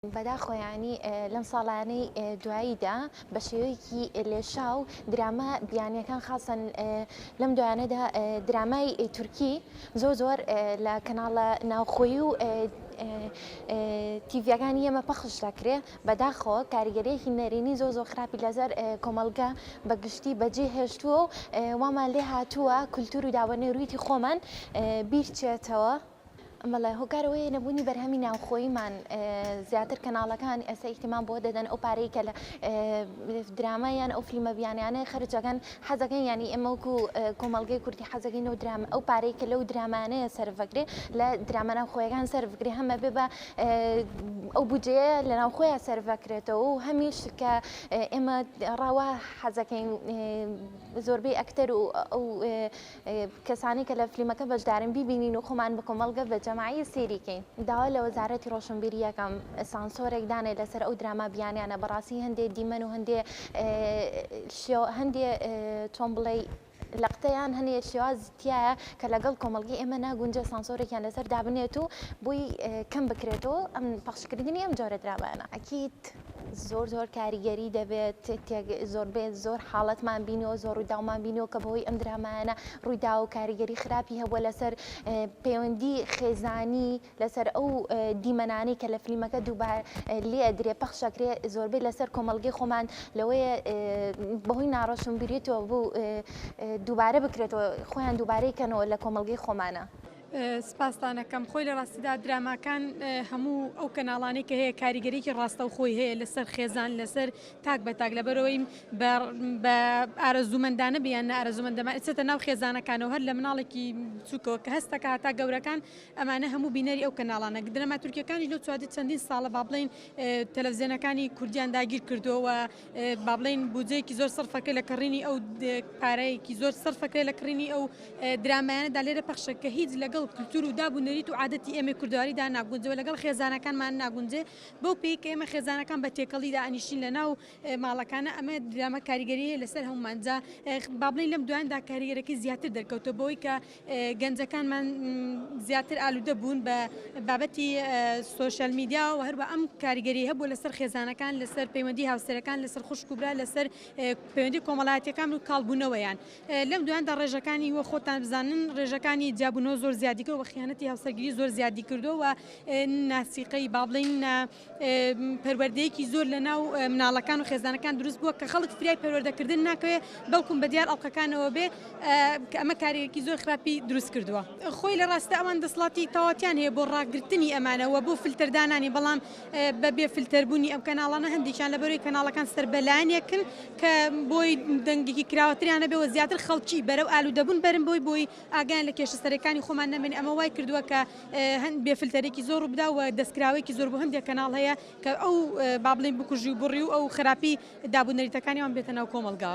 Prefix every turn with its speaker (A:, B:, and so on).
A: بەداخۆیانی لەم ساڵانەی دواییدا بە شێوەیەکی لێشاو دراما بیانیەکان خاصن لەم دوایانەدا درامای تورکی زۆر لە کەناڵە ناوخۆیی و تیڤیەکانی ئێمە پەخش دەکرێ بەداخۆ کاریگەریەکی نەرێنی زۆر خراپی لەسەر کۆمەلگا بەگشتی بەجێ هێشتووە و وامان لێ هاتووە کولتور و داوەنەی ڕوویتی خۆمان بیرچێتەوە. مەڵێ هۆکارەوەی نەبوونی بەرهەمی ناوخۆییمان زیاتر کەناڵەکان ئێستا ئیحتیمام بۆ دەدەن ئەو پارەی کە لە درامایان ئەو فیلمە بیانیانە خەرجەکەن حەزەکەن ینی ئێمە وەکو کۆمەڵگەی کوردی حەزەکەین ئەو پارەی کە لەو درامانەیە سەرفەکرێ لە دراما ناوخۆیەکان سەرفکرێ هەمە بێ بە ئەو بودجەیە لە ناوخۆیە سەرفەکرێتەوە و هەمیش کە ئێمە ڕاوە حەزەکەین زۆربەی ئەکتەر و ئەو کەسانی کە لە فیلمەکە بەشدارن بیبینین و خۆمان بە کۆمەڵگە بە جەماعی سێریکەین. داوا لە وەزارەتی ڕۆشنبیری یەکەم سانسۆرێک دانێ لەسەر ئەو دراما بیانیانە بەڕاستی هەندێک دیمەن و هەندێ چۆن بڵێ لەقتەیان هەنێ شێوازتیایە کە لەگەڵ کۆمەڵگی ئێمە ناگونجە سانسۆرێکیان لەسەر دابنێت و بۆی کەم بکرێتەوە ئەم پەخشکردنی ئەم جۆرە درامانە. ئەکید زۆر کاریگەری دەبێت زۆر حاڵەتمان بینەوە زۆر ڕووداومان بینەوە کە بەهۆی ئەم درامانە ڕوویدا و کاریگەری خراپی هەبووە لەسەر پەیوەندی خێزانی لەسەر ئەو دیمەنانەی کە لە فیلمەکە دووبار لێ ئەدرێ پەخشەکرێ زۆربەی لەسەر کۆمەڵگەی خۆمان لەوەیە بەهۆی ناڕۆشنبیریەوە بوو دووبارە بکرێتەوە خۆیان دووبارەی کەنەوە لە کۆمەڵگەی خۆمانە.
B: سپاسدانەکەم خۆی لە ڕاستیدا دراماکان هەموو ئەو کەناڵانەی کە هەیە کاریگەریکی ڕاستە و خۆی هەیە لەسەر خێزان لەسەر تاک بە تاک لەبەرەوەی بە ئارەزوومەندانە بیان ئارەزوومەندەمان ئێستا ناو خێزانەکانەوە هەر لە مناڵێکی چووکەوە کە هەستەکە هاتا گەورەکان ئەمانە هەموو بینەری ئەو کەناڵانە درەما تورکیەکانی لەو چوادی چەندین ساڵە با بڵێن تەلەڤیزیۆنەکانی کوردیان داگیر کردووە با بڵێن بودجەیەکی زۆر سەرفەکە لە کڕینی ئەو پارەیەکی زۆر سەرفەکە لە کڕینی ئەو درامایانەدا لێرە پەخشە کە هیچ لەگەڵ کولتور و دابوونەریت و عادەتی ئێمە کوردواریدا ناگونجەوە لەگەڵ خێزانەکانمان ناگونجێ بەو پێی کە ئێمە خێزانەکان بە تێکەڵیدا ئەنیشین لە ناو ماڵەکانە ئەمە درامە کاریگەریە لەسەر هەمومانجا با بڵێن لەم دوایاندا کاریگەرەکەی زیاتر دەرکەوتە بۆی کە گەنجەکانمان زیاتر ئالوودە بوون بە بابەتی سۆشیال میدیا و هەروە ئەم کاریگەری هەبوو لەسەر خێزانەکان لەسەر پەیوەندی هاوسەرەکان لەسەر خوشک و برا لەسەر پەیوەندی کۆمەڵایەتیەکان و کاڵبوونەوەیان لەم دوایاندا ڕێژەکانی وە خۆتان بزانن ڕێژەکانی جیابوونەوە زۆر زیادی و خیانەتی هاوسەرگیری زۆر زیادی کردووە و ناسیقەی با بڵێن پەروەردەیەکی زۆر لە ناو مناڵەکان و خێزانەکان دروست بووە کە خەڵک فریای پەروەردەکردن ناکەوێت بەڵکوم بە دیار ئەڵقەکانەوە بێ کە ئەمە کارێکی زۆر خراپی دروست کردووە. خۆی لە ڕاستە ئەوان دەسڵاتی تەواوەتیان هەیە بۆ ڕاگررتنی ئەمانەوە بۆ فلتەردانانی بەڵام بەبێ فلتەربوونی ئەم کەناڵانە هەندێکیان لەبەرەوەی کەناڵەکان سەربەلایەنێکن کە بۆی دەنگێکی کراوەتریانە بێەوە زیاتر خەڵکی بەرەو ئالوودەبوون بەرن بۆی ئاگیان لە کێشەسەرەکانی خۆمان نەمێنێ ئەمە وای کردووە کە هەند بێفلتەرێکی زۆر بدا و دەستکراوەیەکی زۆر بۆ هەندێک کەناڵ هەیە کە ئەو با بڵێن بکوژی و بڕی و ئەو خراپی دابوونەریتەکانیان بێتە ناو کۆمەلگا.